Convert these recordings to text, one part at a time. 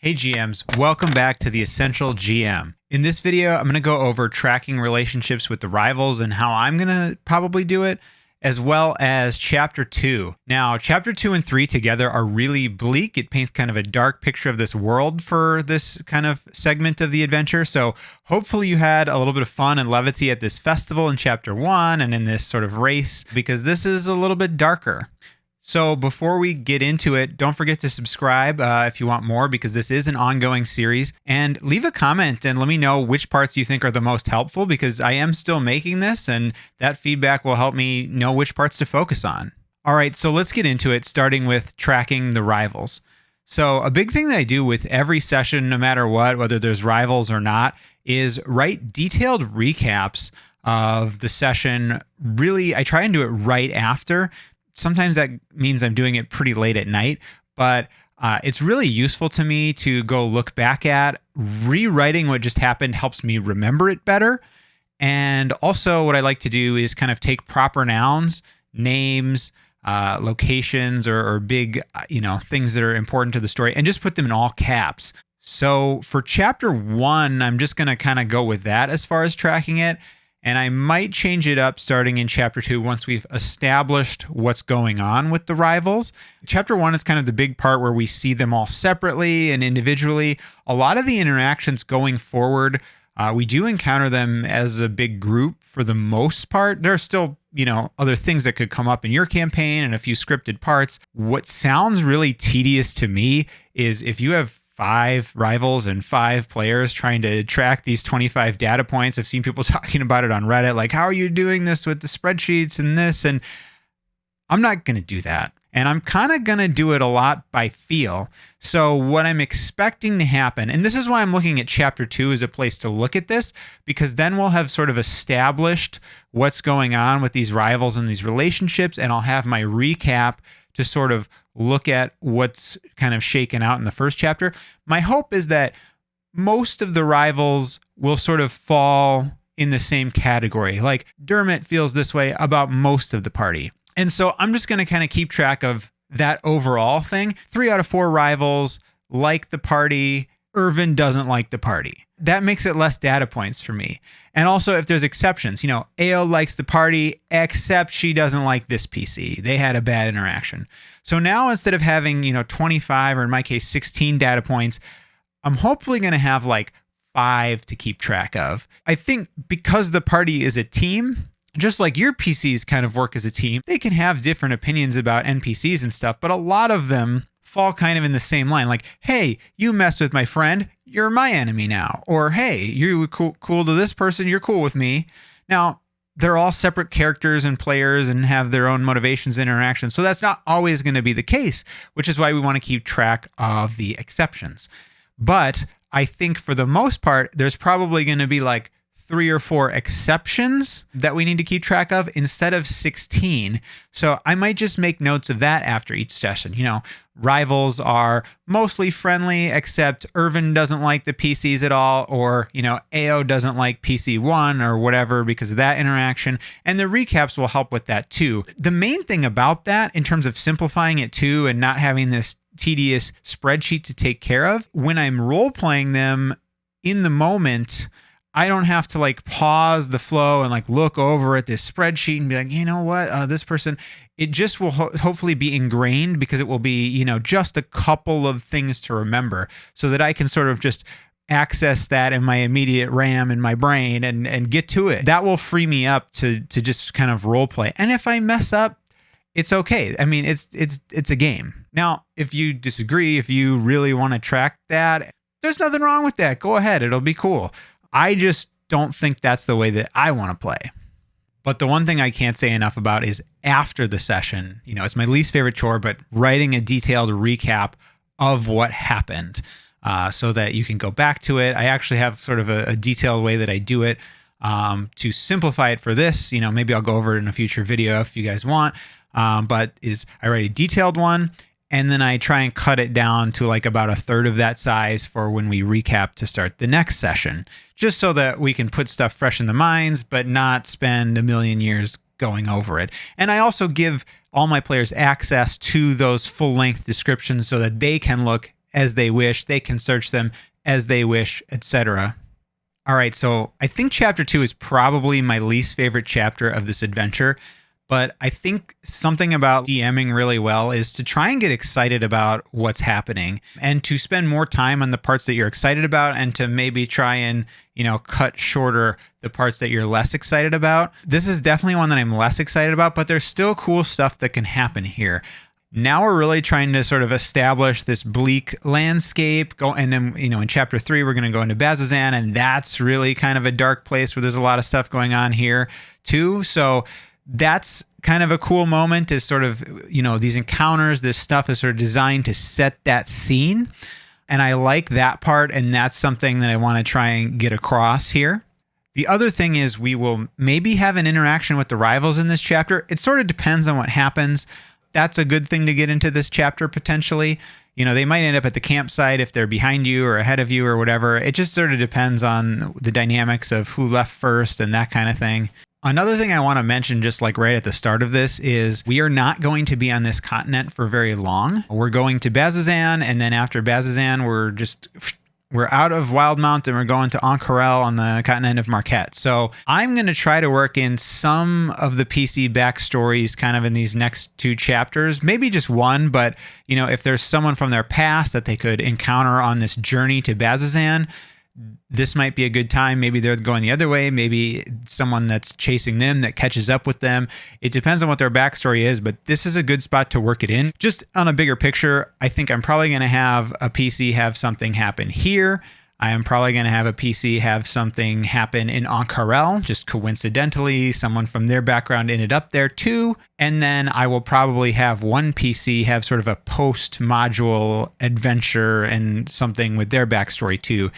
Hey GMs, welcome back to the Essential GM. In this video, I'm going to go over tracking relationships with the rivals and how I'm going to probably do it, as well as Chapter 2. Now, Chapter 2 and 3 together are really bleak. It paints kind of a dark picture of this world for this kind of segment of the adventure. So hopefully you had a little bit of fun and levity at this festival in Chapter 1 and in this sort of race, because this is a little bit darker. So before we get into it, don't forget to subscribe if you want more, because this is an ongoing series. And leave a comment and let me know which parts you think are the most helpful, because I am still making this and that feedback will help me know which parts to focus on. All right, so let's get into it, starting with tracking the rivals. So a big thing that I do with every session, no matter what, whether there's rivals or not, is write detailed recaps of the session. Really, I try and do it right after. Sometimes that means I'm doing it pretty late at night, but it's really useful to me to go look back at. Rewriting what just happened helps me remember it better. And also what I like to do is kind of take proper nouns, names, locations, or big, things that are important to the story, and just put them in all caps. So for Chapter 1, I'm just going to kind of go with that as far as tracking it. And I might change it up starting in Chapter 2 once we've established what's going on with the rivals. Chapter 1 is kind of the big part where we see them all separately and individually. A lot of the interactions going forward, we do encounter them as a big group for the most part. There are still, other things that could come up in your campaign and a few scripted parts. What sounds really tedious to me is if you have 5 rivals and 5 players trying to track these 25 data points. I've seen people talking about it on Reddit, like, how are you doing this with the spreadsheets and this? And I'm not going to do that. And I'm kind of going to do it a lot by feel. So what I'm expecting to happen, and this is why I'm looking at Chapter 2 as a place to look at this, because then we'll have sort of established what's going on with these rivals and these relationships, and I'll have my recap to sort of look at what's kind of shaken out in the first chapter. My hope is that most of the rivals will sort of fall in the same category. Like Dermot feels this way about most of the party. And so I'm just going to kind of keep track of that overall thing. 3 out of 4 rivals like the party. Irvin doesn't like the party. That makes it less data points for me. And also if there's exceptions, AO likes the party, except she doesn't like this PC. They had a bad interaction. So now instead of having, 25 or in my case, 16 data points, I'm hopefully going to have like 5 to keep track of. I think because the party is a team, just like your PCs kind of work as a team, they can have different opinions about NPCs and stuff, but a lot of them fall kind of in the same line. Like, hey, you messed with my friend, you're my enemy now. Or, hey, you're cool to this person, you're cool with me. Now, they're all separate characters and players and have their own motivations and interactions. So that's not always going to be the case, which is why we want to keep track of the exceptions. But I think for the most part, there's probably going to be like 3 or 4 exceptions that we need to keep track of instead of 16. So I might just make notes of that after each session. Rivals are mostly friendly, except Irvin doesn't like the PCs at all, or, AO doesn't like PC1 or whatever because of that interaction. And the recaps will help with that too. The main thing about that, in terms of simplifying it too and not having this tedious spreadsheet to take care of, when I'm role-playing them in the moment, I don't have to like pause the flow and like look over at this spreadsheet and be like, you know what, this person, it just will hopefully be ingrained, because it will be, just a couple of things to remember so that I can sort of just access that in my immediate RAM in my brain and get to it. That will free me up to just kind of role play. And if I mess up, it's okay. I mean, it's a game. Now, if you disagree, if you really want to track that, there's nothing wrong with that. Go ahead. It'll be cool. I just don't think that's the way that I want to play. But the one thing I can't say enough about is after the session, it's my least favorite chore, but writing a detailed recap of what happened so that you can go back to it. I actually have sort of a detailed way that I do it to simplify it for this. Maybe I'll go over it in a future video if you guys want. But I write a detailed one, and then I try and cut it down to like about 1/3 of that size for when we recap to start the next session, just so that we can put stuff fresh in the minds, but not spend a million years going over it. And I also give all my players access to those full-length descriptions so that they can look as they wish. They can search them as they wish, etc. All right, so I think chapter 2 is probably my least favorite chapter of this adventure. But I think something about DMing really well is to try and get excited about what's happening and to spend more time on the parts that you're excited about and to maybe try and, cut shorter the parts that you're less excited about. This is definitely one that I'm less excited about, but there's still cool stuff that can happen here. Now we're really trying to sort of establish this bleak landscape. And then, in chapter 3, we're going to go into Bazzoxan, and that's really kind of a dark place where there's a lot of stuff going on here too. So that's kind of a cool moment, is sort of, these encounters, this stuff is sort of designed to set that scene. And I like that part, and that's something that I want to try and get across here. The other thing is we will maybe have an interaction with the rivals in this chapter. It sort of depends on what happens. That's a good thing to get into this chapter potentially. They might end up at the campsite if they're behind you or ahead of you or whatever. It just sort of depends on the dynamics of who left first and that kind of thing. Another thing I want to mention just like right at the start of this is we are not going to be on this continent for very long. We're going to Bazzoxan, and then after Bazzoxan, we're out of Wildmount and we're going to Xhorhas on the continent of Marquette. So I'm going to try to work in some of the PC backstories kind of in these next 2 chapters, maybe just one, but if there's someone from their past that they could encounter on this journey to Bazzoxan, this might be a good time. Maybe they're going the other way. Maybe someone that's chasing them that catches up with them. It depends on what their backstory is, but this is a good spot to work it in. Just on a bigger picture, I think I'm probably going to have a PC have something happen here. I am probably going to have a PC have something happen in Xhorhas. Just coincidentally, someone from their background ended up there too. And then I will probably have one PC have sort of a post-module adventure and something with their backstory too.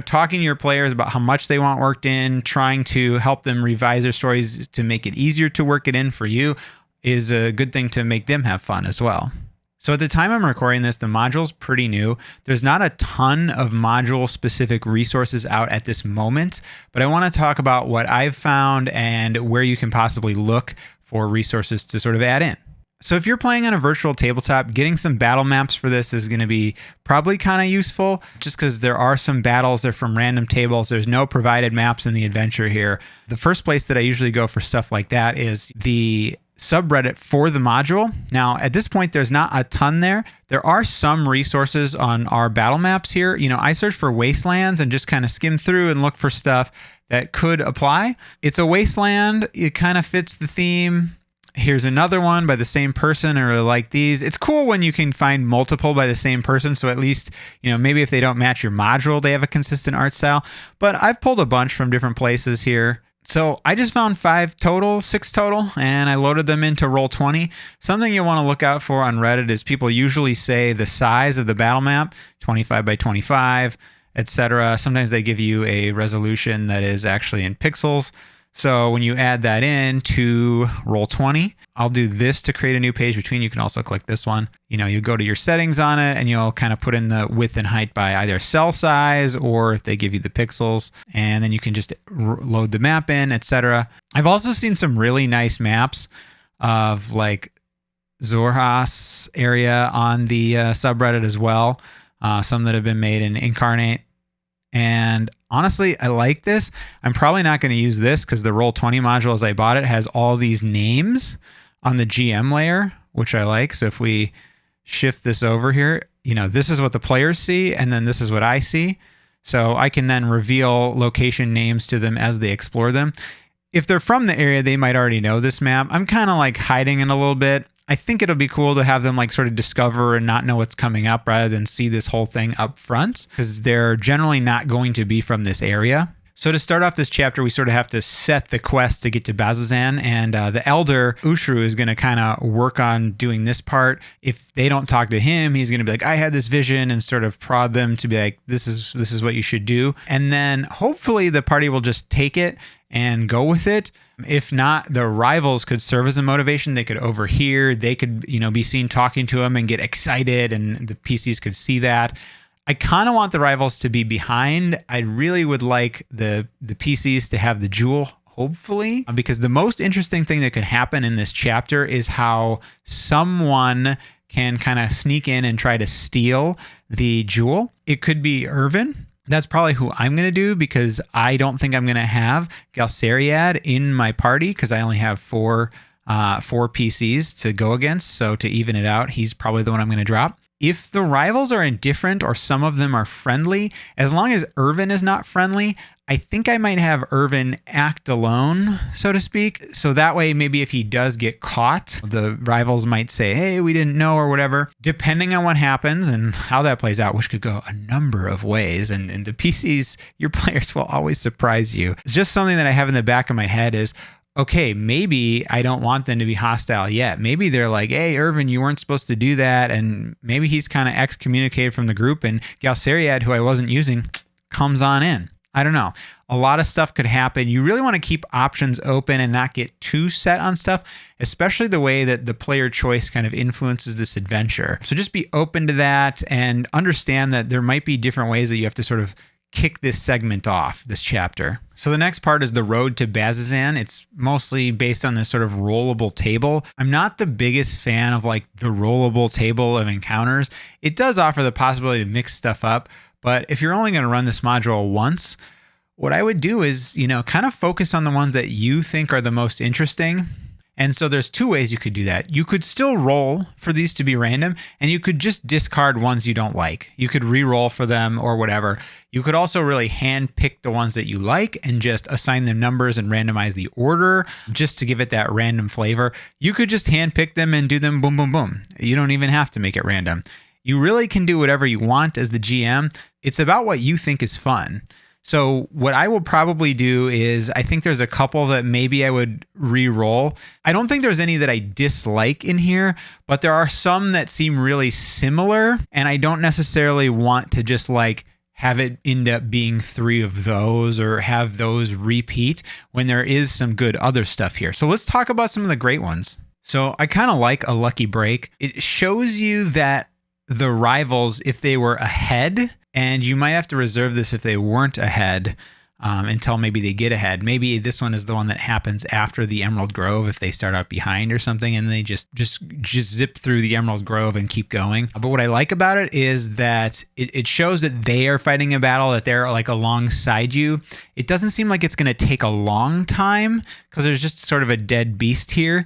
Talking to your players about how much they want worked in, trying to help them revise their stories to make it easier to work it in for you is a good thing to make them have fun as well. So at the time I'm recording this, the module's pretty new. There's not a ton of module-specific resources out at this moment, but I want to talk about what I've found and where you can possibly look for resources to sort of add in. So if you're playing on a virtual tabletop, getting some battle maps for this is going to be probably kind of useful, just because there are some battles. They're from random tables. There's no provided maps in the adventure here. The first place that I usually go for stuff like that is the subreddit for the module. Now, at this point, there's not a ton there. There are some resources on our battle maps here. I search for wastelands and just kind of skim through and look for stuff that could apply. It's a wasteland. It kind of fits the theme. Here's another one by the same person. I really like these. It's cool when you can find multiple by the same person. So at least, maybe if they don't match your module, they have a consistent art style. But I've pulled a bunch from different places here. So I just found 6 total, and I loaded them into Roll20. Something you want to look out for on Reddit is people usually say the size of the battle map, 25 by 25, etc. Sometimes they give you a resolution that is actually in pixels. So when you add that in to Roll20, I'll do this to create a new page between. You can also click this one. You go to your settings on it and you'll kind of put in the width and height by either cell size or if they give you the pixels, and then you can just load the map in, etc. I've also seen some really nice maps of like Xhorhas area on the subreddit as well. Some that have been made in Incarnate. And honestly, I like this. I'm probably not going to use this because the Roll20 module as I bought it has all these names on the GM layer, which I like. So if we shift this over here, this is what the players see, and then this is what I see. So I can then reveal location names to them as they explore them. If they're from the area, they might already know this map. I'm kind of like hiding it a little bit. I think it'll be cool to have them like sort of discover and not know what's coming up rather than see this whole thing up front, because they're generally not going to be from this area. So to start off this chapter, we sort of have to set the quest to get to Bazzoxan, and the elder Ushru is going to kind of work on doing this part. If they don't talk to him, he's going to be like, I had this vision, and sort of prod them to be like, this is what you should do. And then hopefully the party will just take it and go with it. If not, the rivals could serve as a motivation. They could overhear, they could, be seen talking to him and get excited, and the PCs could see that. I kind of want the rivals to be behind. I really would like the PCs to have the jewel, hopefully, because the most interesting thing that could happen in this chapter is how someone can kind of sneak in and try to steal the jewel. It could be Irvin. That's probably who I'm going to do because I don't think I'm going to have Galceriad in my party because I only have four PCs to go against. So to even it out, he's probably the one I'm going to drop. If the rivals are indifferent or some of them are friendly, as long as Irvin is not friendly, I think I might have Irvin act alone, so to speak. So that way, maybe if he does get caught, the rivals might say, hey, we didn't know or whatever. Depending on what happens and how that plays out, which could go a number of ways. And the PCs, your players will always surprise you. It's just something that I have in the back of my head is, okay, maybe I don't want them to be hostile yet. Maybe they're like, hey, Irvin, you weren't supposed to do that. And maybe he's kind of excommunicated from the group and Galceriad, who I wasn't using, comes on in. I don't know. A lot of stuff could happen. You really want to keep options open and not get too set on stuff, especially the way that the player choice kind of influences this adventure. So just be open to that and understand that there might be different ways that you have to sort of kick this segment off, this chapter. So the next part is the road to Bazzoxan. It's mostly based on this sort of rollable table. I'm not the biggest fan of like the rollable table of encounters. It does offer the possibility to mix stuff up, but if you're only going to run this module once, what I would do is, kind of focus on the ones that you think are the most interesting. And so there's two ways you could do that. You could still roll for these to be random, and you could just discard ones you don't like. You could re-roll for them or whatever. You could also really hand pick the ones that you like and just assign them numbers and randomize the order just to give it that random flavor. You could just hand pick them and do them boom, boom, boom. You don't even have to make it random. You really can do whatever you want as the GM. It's about what you think is fun. So what I will probably do is I think there's a couple that maybe I would re-roll. I don't think there's any that I dislike in here, but there are some that seem really similar, and I don't necessarily want to just like have it end up being 3 of those or have those repeat when there is some good other stuff here. So let's talk about some of the great ones. So I kind of like a lucky break. It shows you that the rivals, if they were ahead, and you might have to reserve this if they weren't ahead until maybe they get ahead. Maybe this one is the one that happens after the Emerald Grove if they start out behind or something and they just zip through the Emerald Grove and keep going. But what I like about it is that it shows that they are fighting a battle, that they're like alongside you. It doesn't seem like it's going to take a long time because there's just sort of a dead beast here.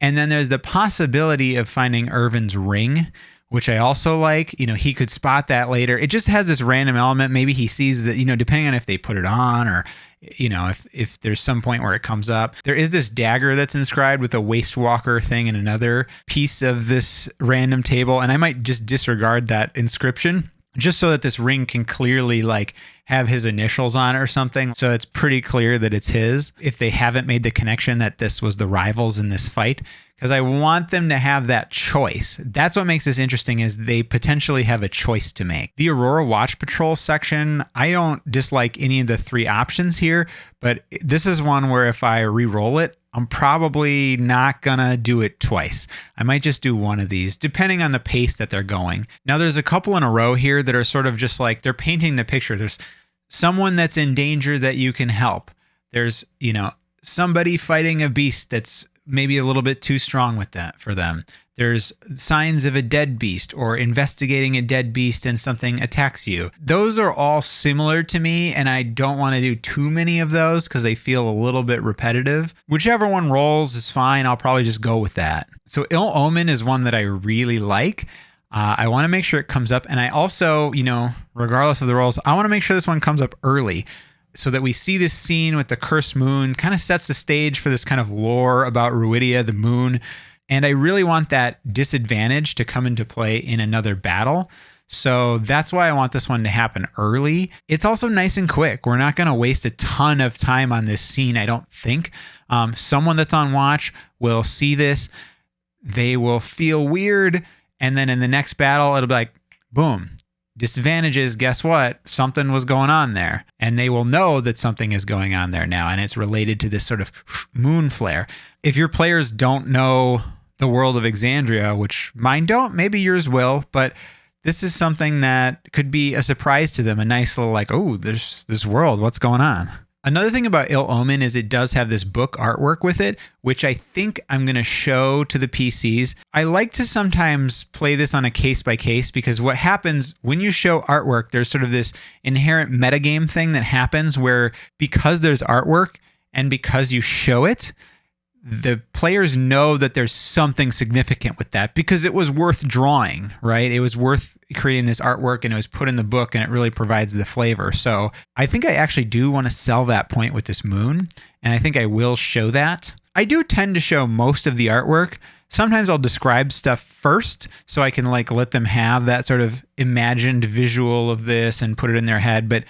And then there's the possibility of finding Irvin's ring, which I also like. He could spot that later. It just has this random element. Maybe he sees that, depending on if they put it on or, if there's some point where it comes up. There is this dagger that's inscribed with a Waste Walker thing in another piece of this random table. And I might just disregard that inscription just so that this ring can clearly like have his initials on it or something. So it's pretty clear that it's his if they haven't made the connection that this was the rivals in this fight. Because I want them to have that choice. That's what makes this interesting is they potentially have a choice to make. The Aurora Watch Patrol section, I don't dislike any of the 3 options here, but this is one where if I re-roll it, I'm probably not gonna do it twice. I might just do one of these, depending on the pace that they're going. Now there's a couple in a row here that are sort of just like, they're painting the picture. There's someone that's in danger that you can help. There's, somebody fighting a beast that's maybe a little bit too strong with that for them. There's signs of a dead beast or investigating a dead beast and something attacks you. Those are all similar to me, and I don't want to do too many of those because they feel a little bit repetitive. Whichever one rolls is fine. I'll probably just go with that. So Ill Omen is one that I really like. I want to make sure it comes up. And I also, regardless of the rolls, I want to make sure this one comes up early, so that we see this scene with the cursed moon, kind of sets the stage for this kind of lore about Ruidia, the moon. And I really want that disadvantage to come into play in another battle. So that's why I want this one to happen early. It's also nice and quick. We're not going to waste a ton of time on this scene, I don't think. Someone that's on watch will see this. They will feel weird. And then in the next battle, it'll be like, boom. Disadvantages, guess what? Something was going on there. And they will know that something is going on there now. And it's related to this sort of moon flare. If your players don't know the world of Exandria, which mine don't, maybe yours will, but this is something that could be a surprise to them. A nice little like, oh, there's this world. What's going on? Another thing about Ill Omen is it does have this book artwork with it, which I think I'm going to show to the PCs. I like to sometimes play this on a case by case, because what happens when you show artwork, there's sort of this inherent metagame thing that happens where, because there's artwork and because you show it, the players know that there's something significant with that because it was worth drawing, right? It was worth creating this artwork and it was put in the book, and it really provides the flavor. So I think I actually do want to sell that point with this moon, and I think I will show that. I do tend to show most of the artwork. Sometimes I'll describe stuff first so I can like let them have that sort of imagined visual of this and put it in their head. But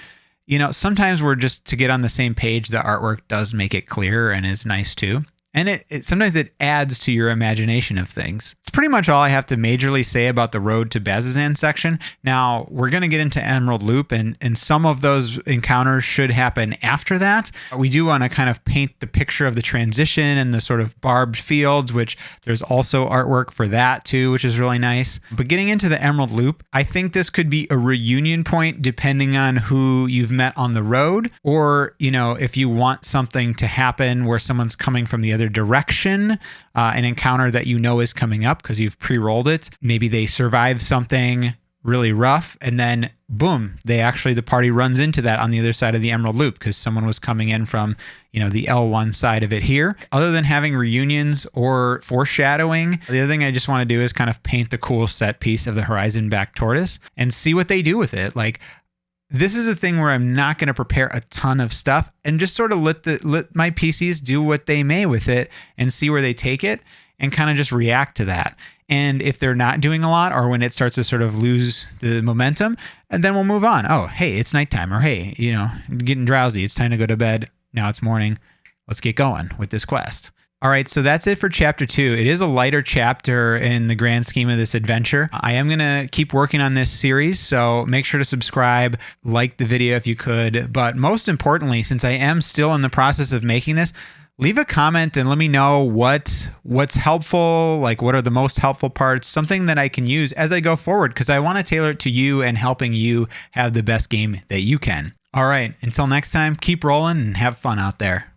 you know, sometimes we're just to get on the same page, the artwork does make it clearer and is nice too. And it sometimes it adds to your imagination of things. It's pretty much all I have to majorly say about the Road to Bazzoxan section. Now, we're going to get into Emerald Loop, and some of those encounters should happen after that. We do want to kind of paint the picture of the transition and the sort of barbed fields, which there's also artwork for that too, which is really nice. But getting into the Emerald Loop, I think this could be a reunion point depending on who you've met on the road, or, you know, if you want something to happen where someone's coming from the other direction, an encounter that you know is coming up because you've pre-rolled it. Maybe they survive something really rough, and then boom, the party runs into that on the other side of the Emerald Loop because someone was coming in from, you know, the L1 side of it here. Other than having reunions or foreshadowing, the other thing I just want to do is kind of paint the cool set piece of the Horizon back tortoise and see what they do with it. Like, this is a thing where I'm not going to prepare a ton of stuff and just sort of let my PCs do what they may with it and see where they take it and kind of just react to that. And if they're not doing a lot, or when it starts to sort of lose the momentum, and then we'll move on. Oh, hey, it's nighttime, or hey, you know, I'm getting drowsy. It's time to go to bed. Now it's morning. Let's get going with this quest. All right, so that's it for chapter 2. It is a lighter chapter in the grand scheme of this adventure. I am going to keep working on this series, so make sure to subscribe, like the video if you could. But most importantly, since I am still in the process of making this, leave a comment and let me know what's helpful, like what are the most helpful parts, something that I can use as I go forward, because I want to tailor it to you and helping you have the best game that you can. All right, until next time, keep rolling and have fun out there.